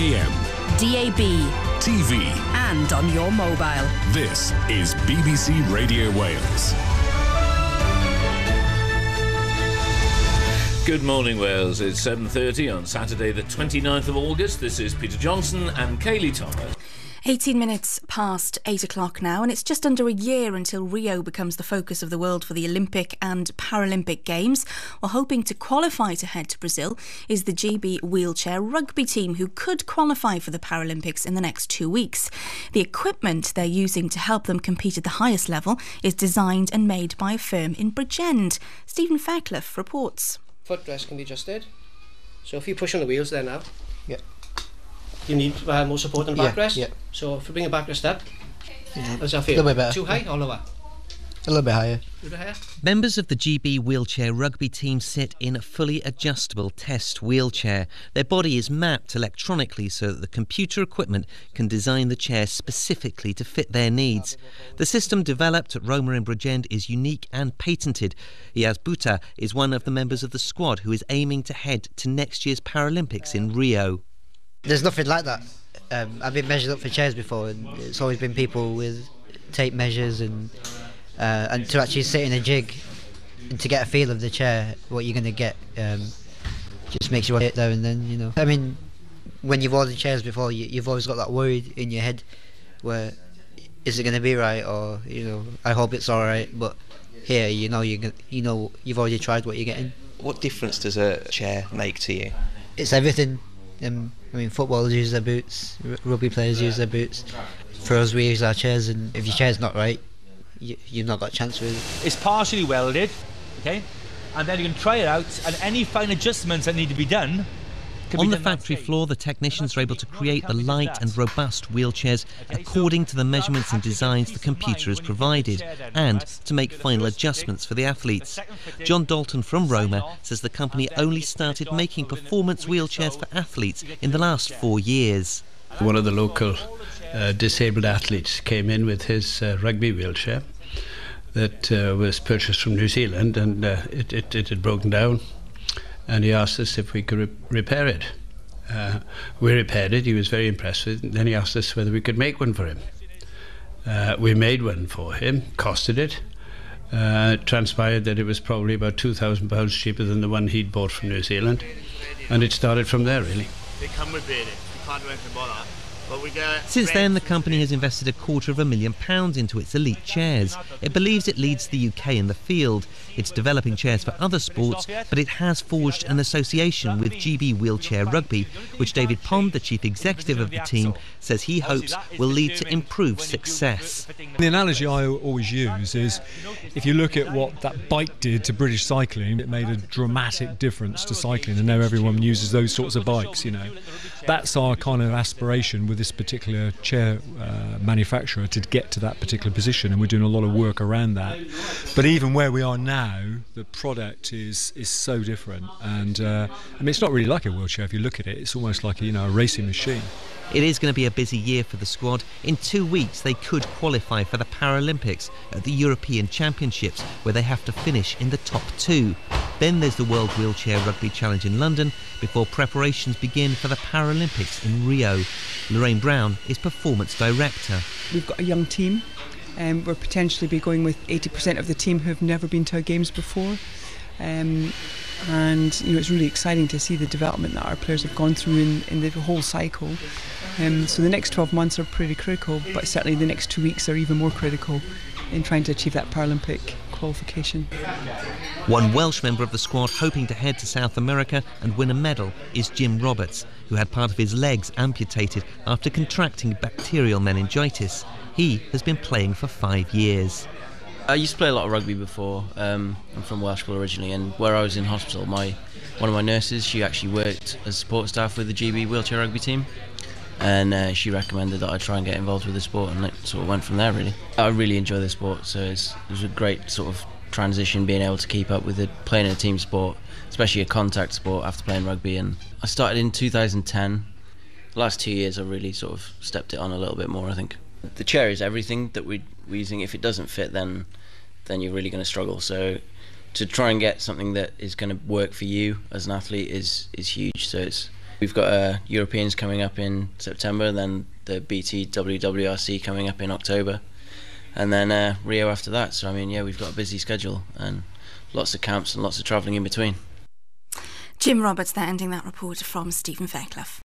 AM, DAB, TV, and on your mobile. This is BBC Radio Wales. Good morning, Wales. It's 7:30 on Saturday the 29th of August. This is Peter Johnson and Kaylee Thomas. 18 minutes past 8 o'clock now, and it's just under a year until Rio becomes the focus of the world for the Olympic and Paralympic Games. Well, hoping to qualify to head to Brazil is the GB Wheelchair Rugby team, who could qualify for the Paralympics in the next 2 weeks. The equipment they're using to help them compete at the highest level is designed and made by a firm in Bridgend. Stephen Fairclough reports. Footrest can be adjusted. So if you push on the wheels there now, you need more support than backrest. Yeah. So if you bring a backrest up, how does that feel? A little bit better. Too high or lower? A little bit higher. A little bit higher? Members of the GB Wheelchair Rugby team sit in a fully adjustable test wheelchair. Their body is mapped electronically so that the computer equipment can design the chair specifically to fit their needs. The system developed at Roma in Bridgend is unique and patented. Iaz Buta is one of the members of the squad who is aiming to head to next year's Paralympics in Rio. There's nothing like that. I've been measured up for chairs before, and it's always been people with tape measures, and to actually sit in a jig and to get a feel of the chair, what you're going to get, just makes you want to sit there and then, you know. I mean, when you've ordered chairs before, you've always got that worry in your head, where is it going to be right, or I hope it's all right. But here, you've already tried what you're getting. What difference does a chair make to you? It's everything. I mean, footballers use their boots, rugby players use their boots. For us, we use our chairs, and if your chair's not right, you've not got a chance with it. It's partially welded, okay, and then you can try it out, and any fine adjustments that need to be done can on be the done factory floor, the technicians are able to create the light and robust wheelchairs according to the measurements and designs the computer has provided, and to make final adjustments for the athletes. John Dalton from Roma says the company only started making performance wheelchairs for athletes in the last 4 years. One of the local disabled athletes came in with his rugby wheelchair that was purchased from New Zealand, and it had broken down. And he asked us if we could repair it. We repaired it. He was very impressed with it. Then he asked us whether we could make one for him. We made one for him, costed it. It transpired that it was probably about £2,000 cheaper than the one he'd bought from New Zealand. And it started from there, really. They come with bearded. You can't do anything about that. Since then, the company has invested £250,000 into its elite chairs. It believes it leads the UK in the field. It's developing chairs for other sports, but it has forged an association with GB Wheelchair Rugby, which David Pond, the chief executive of the team, says he hopes will lead to improved success. The analogy I always use is, if you look at what that bike did to British cycling, it made a dramatic difference to cycling, and now everyone uses those sorts of bikes, That's our kind of aspiration with this particular chair manufacturer, to get to that particular position, and we're doing a lot of work around that. But even where we are now, the product is so different, and I mean, it's not really like a wheelchair. If you look at it, it's almost like a racing machine. It is going to be a busy year for the squad. In 2 weeks, they could qualify for the Paralympics at the European Championships, where they have to finish in the top 2. Then there's the World Wheelchair Rugby Challenge in London, before preparations begin for the Paralympics in Rio. Lorraine Brown is performance director. We've got a young team, and we'll potentially be going with 80% of the team who have never been to our games before. And it's really exciting to see the development that our players have gone through in the whole cycle. So the next 12 months are pretty critical, but certainly the next 2 weeks are even more critical in trying to achieve that Paralympic qualification. One Welsh member of the squad hoping to head to South America and win a medal is Jim Roberts, who had part of his legs amputated after contracting bacterial meningitis. He has been playing for 5 years. I used to play a lot of rugby before. I'm from Welshpool originally, and where I was in hospital, one of my nurses, she actually worked as support staff with the GB Wheelchair Rugby team, and she recommended that I try and get involved with the sport, and it sort of went from there, really. I really enjoy the sport, so it was a great sort of transition, being able to keep up with playing in a team sport, especially a contact sport after playing rugby. And I started in 2010. The last 2 years I really sort of stepped it on a little bit more, I think. The chair is everything that we're using. If it doesn't fit, then you're really going to struggle. So to try and get something that is going to work for you as an athlete is huge. So We've got Europeans coming up in September, then the BT WWRC coming up in October, and then Rio after that. So I mean, yeah, we've got a busy schedule and lots of camps and lots of travelling in between. Jim Roberts there, ending that report from Stephen Fairclough.